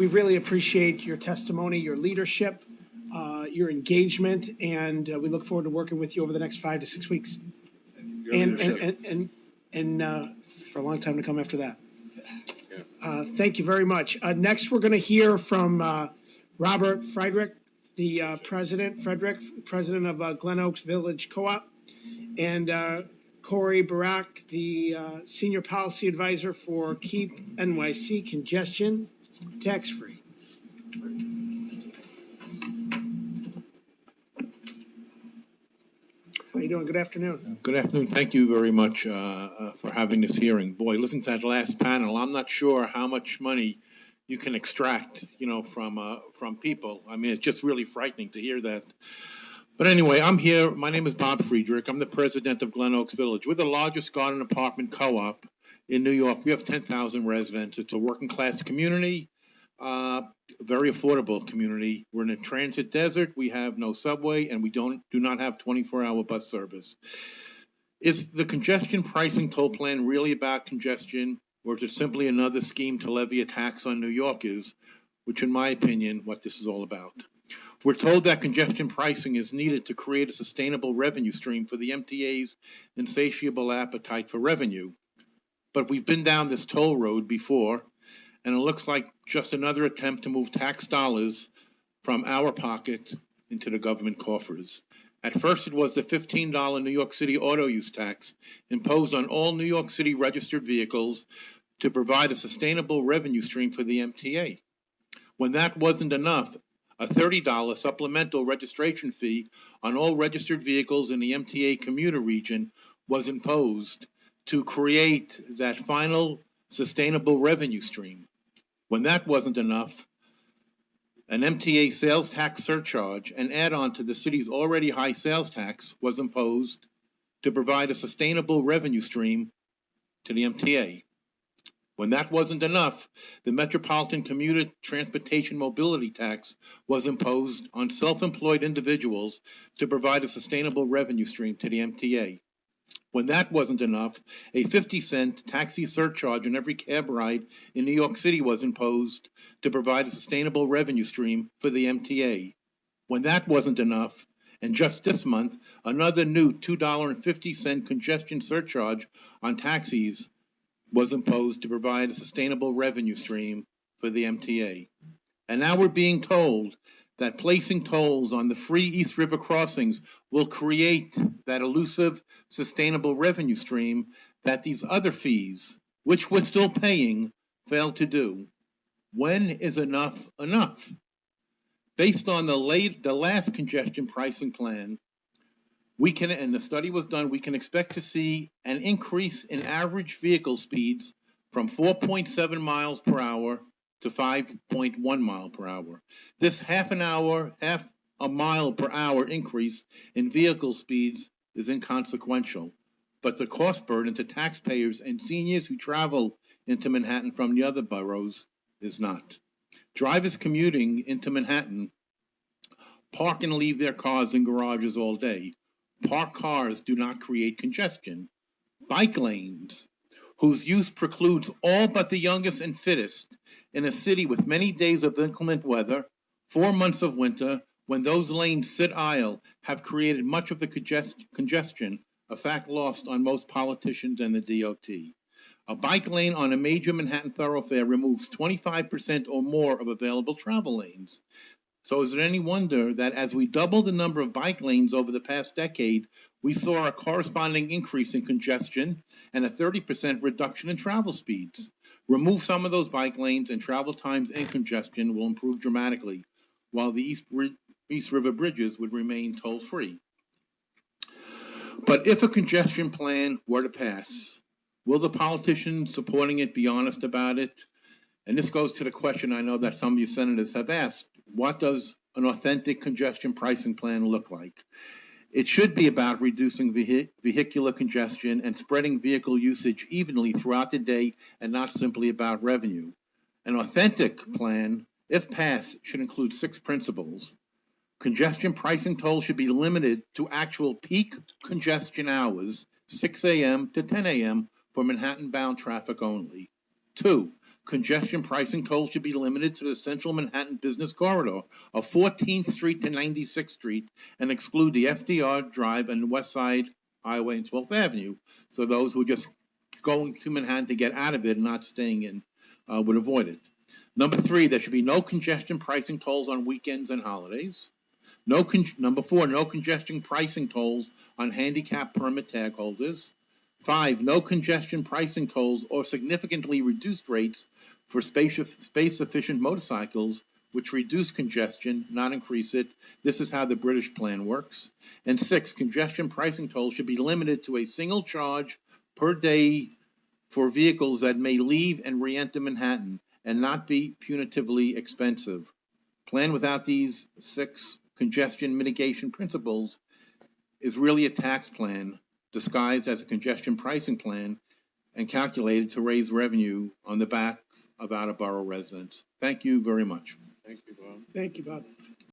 We really appreciate your testimony, your leadership, your engagement, and we look forward to working with you over the next 5 to 6 weeks. And for a long time to come after that. Thank you very much. Next, we're going to hear from Robert Friedrich, the president of Glen Oaks Village Co-op, and Corey Barak, the senior policy advisor for Keep NYC Congestion Tax-Free. How you doing? Good afternoon. Good afternoon. Thank you very much for having this hearing. Boy, listening to that last panel, I'm not sure how much money you can extract, from people. I mean, it's just really frightening to hear that. But anyway, I'm here. My name is Bob Friedrich. I'm the president of Glen Oaks Village. We're the largest garden apartment co-op in New York. We have 10,000 residents. It's a working class community. Very affordable community. We're in a transit desert. We have no subway, and we do not have 24-hour bus service. Is the congestion pricing toll plan really about congestion, or is it simply another scheme to levy a tax on New Yorkers, which, in my opinion, what this is all about? We're told that congestion pricing is needed to create a sustainable revenue stream for the MTA's insatiable appetite for revenue. But we've been down this toll road before, and it looks like just another attempt to move tax dollars from our pocket into the government coffers. At first, it was the $15 New York City auto use tax imposed on all New York City registered vehicles to provide a sustainable revenue stream for the MTA. When that wasn't enough, a $30 supplemental registration fee on all registered vehicles in the MTA commuter region was imposed to create that final sustainable revenue stream. When that wasn't enough, an MTA sales tax surcharge, an add-on to the city's already high sales tax, was imposed to provide a sustainable revenue stream to the MTA. When that wasn't enough, the Metropolitan Commuter Transportation Mobility Tax was imposed on self-employed individuals to provide a sustainable revenue stream to the MTA. When that wasn't enough, a 50-cent taxi surcharge on every cab ride in New York City was imposed to provide a sustainable revenue stream for the MTA. When that wasn't enough, and just this month, another new $2.50 congestion surcharge on taxis was imposed to provide a sustainable revenue stream for the MTA. And now we're being told that placing tolls on the free East River crossings will create that elusive, sustainable revenue stream that these other fees, which we're still paying, fail to do. When is enough enough? Based on the last congestion pricing plan, and the study was done, we can expect to see an increase in average vehicle speeds from 4.7 miles per hour to 5.1 mile per hour. This half a mile per hour increase in vehicle speeds is inconsequential, but the cost burden to taxpayers and seniors who travel into Manhattan from the other boroughs is not. Drivers commuting into Manhattan park and leave their cars in garages all day. Parked cars do not create congestion. Bike lanes, whose use precludes all but the youngest and fittest in a city with many days of inclement weather, 4 months of winter, when those lanes sit idle, have created much of the congestion, a fact lost on most politicians and the DOT. A bike lane on a major Manhattan thoroughfare removes 25% or more of available travel lanes. So is it any wonder that as we doubled the number of bike lanes over the past decade, we saw a corresponding increase in congestion and a 30% reduction in travel speeds? Remove some of those bike lanes and travel times and congestion will improve dramatically, while the East River bridges would remain toll-free. But if a congestion plan were to pass, will the politicians supporting it be honest about it? And this goes to the question I know that some of you senators have asked. What does an authentic congestion pricing plan look like? It should be about reducing vehicular congestion and spreading vehicle usage evenly throughout the day and not simply about revenue. An authentic plan, if passed, should include 6 principles. Congestion pricing tolls should be limited to actual peak congestion hours, 6 a.m. to 10 a.m. for Manhattan-bound traffic only. 2, congestion pricing tolls should be limited to the central Manhattan business corridor of 14th Street to 96th Street and exclude the FDR Drive and West Side Highway and 12th Avenue. So those who are just going to Manhattan to get out of it and not staying in would avoid it. Number 3, there should be no congestion pricing tolls on weekends and holidays. Number 4, no congestion pricing tolls on handicap permit tag holders. 5, no congestion pricing tolls or significantly reduced rates for space-efficient motorcycles, which reduce congestion, not increase it. This is how the British plan works. And 6, congestion pricing tolls should be limited to a single charge per day for vehicles that may leave and re-enter Manhattan and not be punitively expensive. Plan without these 6 congestion mitigation principles is really a tax plan disguised as a congestion pricing plan and calculated to raise revenue on the backs of out-of-borough residents. Thank you very much. Thank you, Bob. Thank you, Bob.